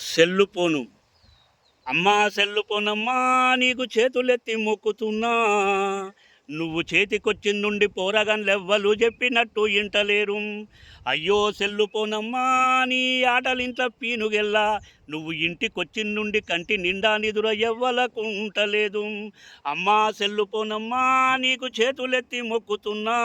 Cell పోను. అమ్మా cell పోనమ్మా నీకు చేతులెత్తి మొక్కుతున్నా. నువ్వు చేతికొచ్చిందుండి పోరగాన్లెవ్వలు చెప్పినట్టు ఇంటలేరు. అయ్యో సెల్లు పోనమ్మా నీ ఆటలింట్ల పీనుగెల్లా. నువ్వు ఇంటికొచ్చిందుండి కంటి నిండా నిదుర ఎవ్వలకు ఉంటలేదు. అమ్మా సెల్లు పోనమ్మా నీకు చేతులెత్తి మొక్కుతున్నా.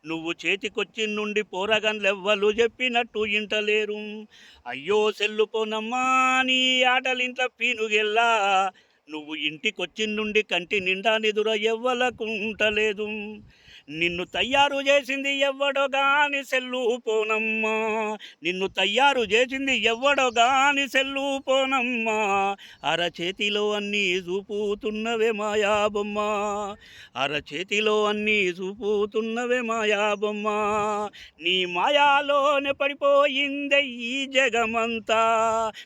నువ్వు చేతికొచ్చిందుండి పోరగాన్లెవ్వలు చెప్పినట్టు ఇంటలేరు. అయ్యో సెల్లు పోనమ్మా నీ ఆటలింట్ల పీనుగెల్లా. నువ్వు ఇంటికొచ్చిందుండి కంటి నిండా నిదుర ఎవ్వలకు ఉంటలేదు. నిన్ను తయారు చేసింది ఎవ్వడో గాని సెల్లు పోనమ్మా. నిన్ను తయారు చేసింది ఎవ్వడో గాని సెల్లు పోనమ్మా. అరచేతిలో అన్నీ చూపుతున్నవే మాయాబొమ్మ. అరచేతిలో అన్నీ చూపుతున్నవే మాయాబొమ్మ. నీ మాయాలోనే పడిపోయిందే ఈ జగమంతా.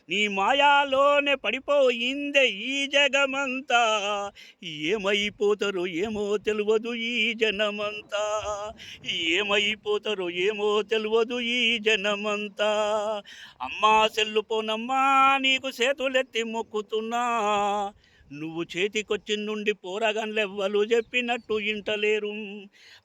నీ మాయాలోనే పడిపోయిందే ఈ జగమంతా. ఏమైపోతారో ఏమో తెలియదు ఈ జనమంతా. ఏమైపోతారో ఏమో తెలియదు ఈ జనమంతా. అమ్మా సెల్లు పోనమ్మా నీకు చేతులెత్తి మొక్కుతున్నా. నువ్వు చేతికొచ్చిందుండి పోరగాన్లెవ్వలు చెప్పినట్టు ఇంటలేరు.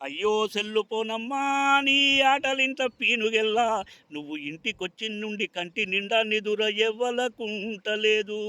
అయ్యో సెల్లు పోనమ్మా నీ ఆటలింట పీనుగెల్లా. నువ్వు ఇంటికొచ్చిందుండి కంటి నిండా నిదుర ఎవ్వలకు ఉంటలేదు.